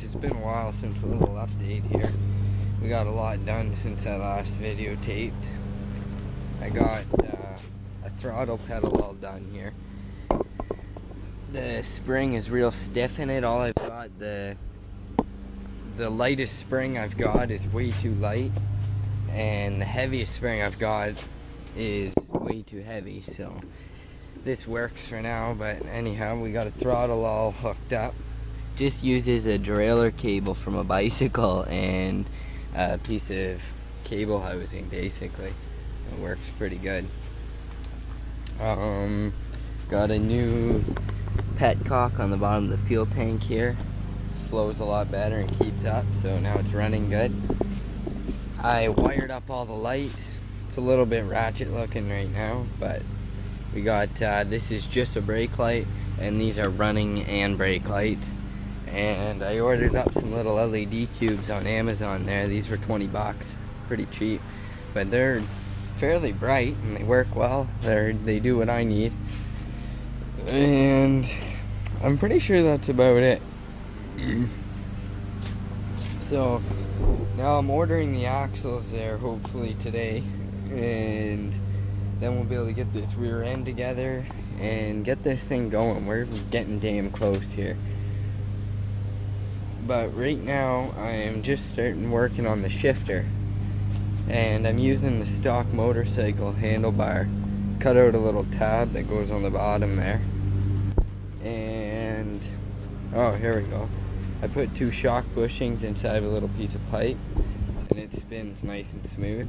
It's been a while since a little update here. We got a lot done since I last videotaped. I got a throttle pedal all done here. The spring is real stiff in it. All I've got, the lightest spring I've got is way too light, and the heaviest spring I've got is way too heavy, so this works for now. But anyhow, we got a throttle all hooked up. Just uses a derailleur cable from a bicycle and a piece of cable housing, basically. It works pretty good. Got a new petcock on the bottom of the fuel tank here. Flows a lot better and keeps up, so now it's running good. I wired up all the lights. It's a little bit ratchet looking right now, but we got this is just a brake light, and these are running and brake lights. And I ordered up some little LED cubes on Amazon there. These were 20 bucks, pretty cheap, but they're fairly bright and they work well. They do what I need, and I'm pretty sure that's about it. So now I'm ordering the axles there, hopefully today, and then we'll be able to get this rear end together and get this thing going. We're getting damn close here. But right now I am just starting working on the shifter, and I'm using the stock motorcycle handlebar. Cut out a little tab that goes on the bottom there, and oh, here we go. I put 2 shock bushings inside a little piece of pipe, and it spins nice and smooth.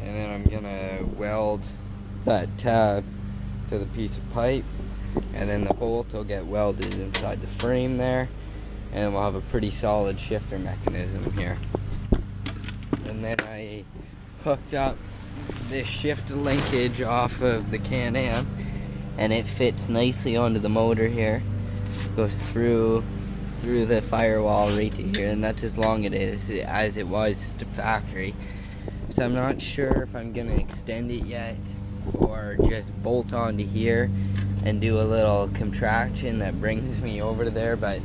And then I'm gonna weld that tab to the piece of pipe, and then the bolt will get welded inside the frame there, and we'll have a pretty solid shifter mechanism here. And then I hooked up this shift linkage off of the Can-Am, and it fits nicely onto the motor here. Goes through the firewall right to here, and that's as long it is as it was to factory. So I'm not sure if I'm gonna extend it yet or just bolt onto here and do a little contraction that brings me over to there. But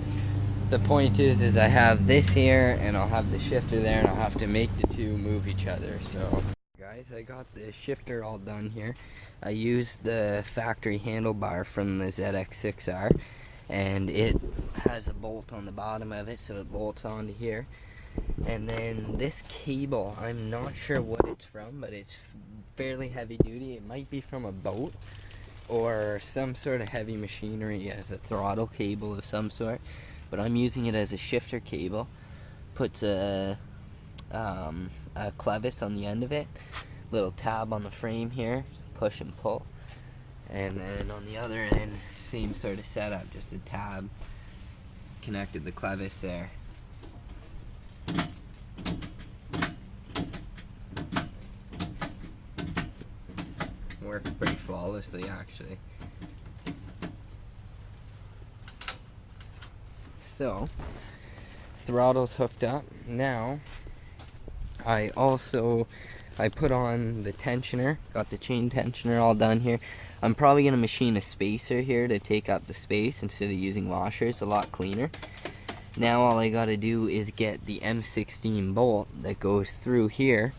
the point is I have this here and I'll have the shifter there, and I'll have to make the two move each other. So guys, I got the shifter all done here. I used the factory handlebar from the ZX6R, and it has a bolt on the bottom of it, so it bolts onto here. And then this cable, I'm not sure what it's from, but it's fairly heavy duty. It might be from a boat or some sort of heavy machinery as a throttle cable of some sort, but I'm using it as a shifter cable. Puts a clevis on the end of it, little tab on the frame here, push and pull, and then on the other end, same sort of setup, just a tab connected the clevis there. Works pretty flawlessly, actually. So throttle's hooked up now. I put on the tensioner, got the chain tensioner all done here. I'm probably going to machine a spacer here to take up the space instead of using washers, a lot cleaner. Now all I got to do is get the M16 bolt that goes through here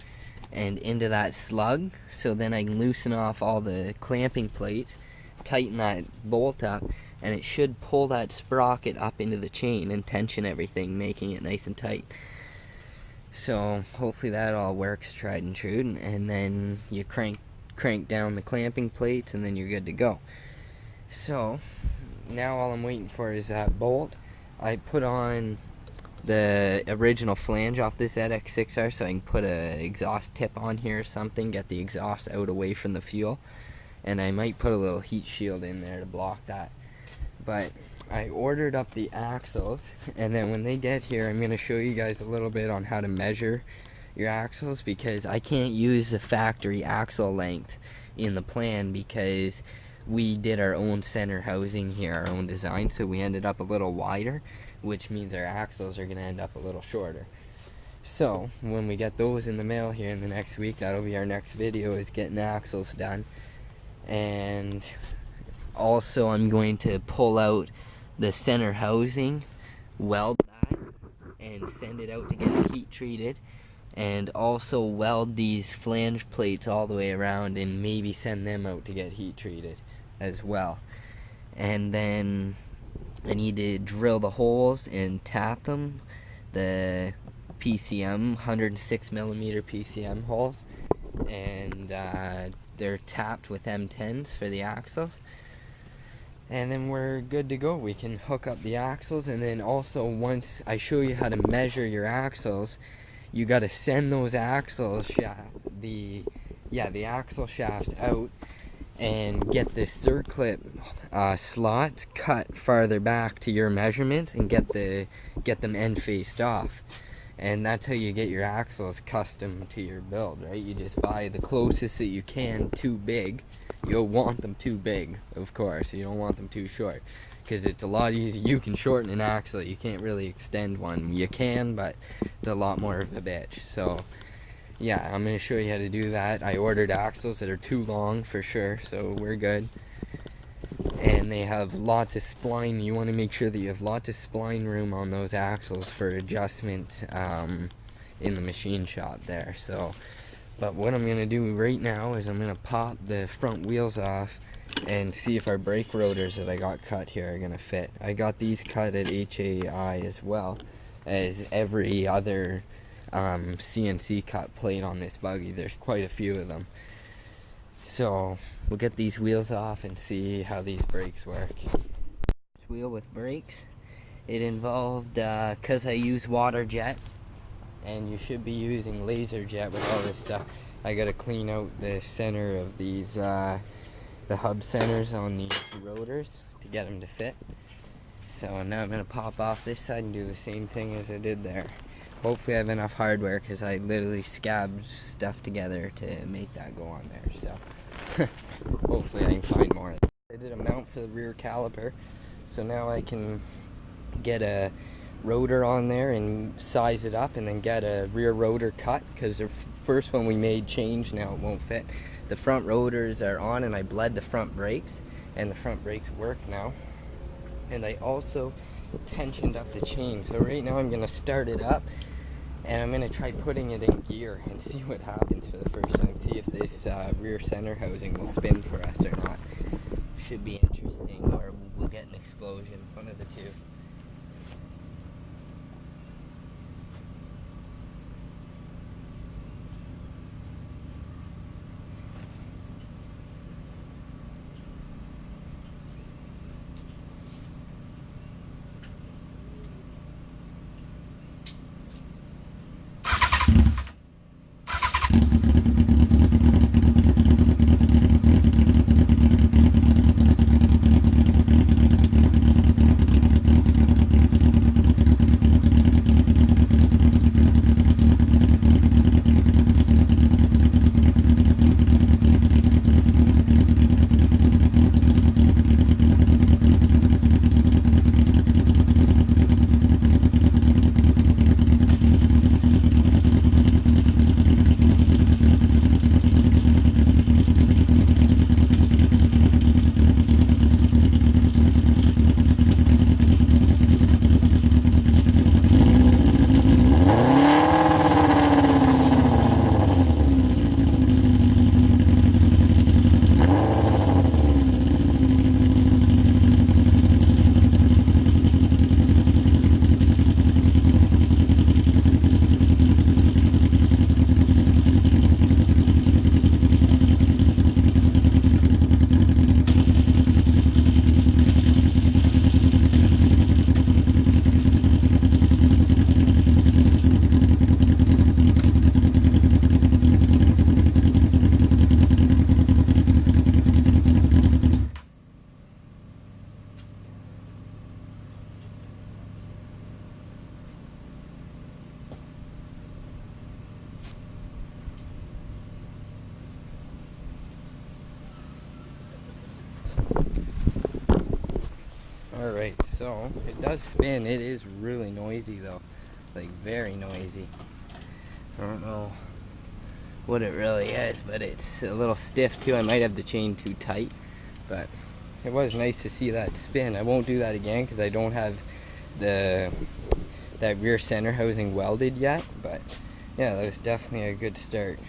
and into that slug, so then I can loosen off all the clamping plates, tighten that bolt up, and it should pull that sprocket up into the chain and tension everything, making it nice and tight. So hopefully that all works tried and true, and then you crank down the clamping plates, and then you're good to go. So now all I'm waiting for is that bolt. I put on the original flange off this ZX6R so I can put a exhaust tip on here or something, get the exhaust out away from the fuel, and I might put a little heat shield in there to block that. But I ordered up the axles, and then when they get here I'm going to show you guys a little bit on how to measure your axles, because I can't use the factory axle length in the plan because we did our own center housing here, our own design, so we ended up a little wider, which means our axles are going to end up a little shorter. So when we get those in the mail here in the next week, that'll be our next video, is getting the axles done. And also I'm going to pull out the center housing, weld that, and send it out to get it heat treated, and also weld these flange plates all the way around and maybe send them out to get heat treated as well. And then I need to drill the holes and tap them, the PCM 106 millimeter PCM holes, and they're tapped with M10s for the axles. And then we're good to go. We can hook up the axles, and then also once I show you how to measure your axles, you got to send those axle axle shafts out and get the circlip slots cut farther back to your measurements and get them end faced off. And that's how you get your axles custom to your build, right? You just buy the closest that you can too big. You'll want them too big, of course. You don't want them too short, because it's a lot easier. You can shorten an axle. You can't really extend one. You can, but it's a lot more of a bitch. So yeah, I'm going to show you how to do that. I ordered axles that are too long for sure, so we're good. And they have lots of spline. You want to make sure that you have lots of spline room on those axles for adjustment in the machine shop there. So, but what I'm going to do right now is I'm going to pop the front wheels off and see if our brake rotors that I got cut here are going to fit. I got these cut at HAI as well as every other CNC cut plate on this buggy. There's quite a few of them. So we'll get these wheels off and see how these brakes work. This wheel with brakes, it involved, because I use water jet, and you should be using laser jet with all this stuff, I gotta clean out the center of these, the hub centers on these rotors to get them to fit. So now I'm gonna pop off this side and do the same thing as I did there. Hopefully I have enough hardware, because I literally scabbed stuff together to make that go on there. So hopefully I can find more. I did a mount for the rear caliper, so now I can get a rotor on there and size it up, and then get a rear rotor cut, because the first one we made changed, now it won't fit. The front rotors are on, and I bled the front brakes, and the front brakes work now. And I also tensioned up the chain, so right now I'm going to start it up, and I'm going to try putting it in gear and see what happens for the first time. See if this rear center housing will spin for us or not. Should be interesting, or we'll get an explosion, one of the two. Alright, so it does spin. It is really noisy though, like very noisy. I don't know what it really is, but it's a little stiff too. I might have the chain too tight, but it was nice to see that spin. I won't do that again because I don't have the that rear center housing welded yet, but yeah, that was definitely a good start.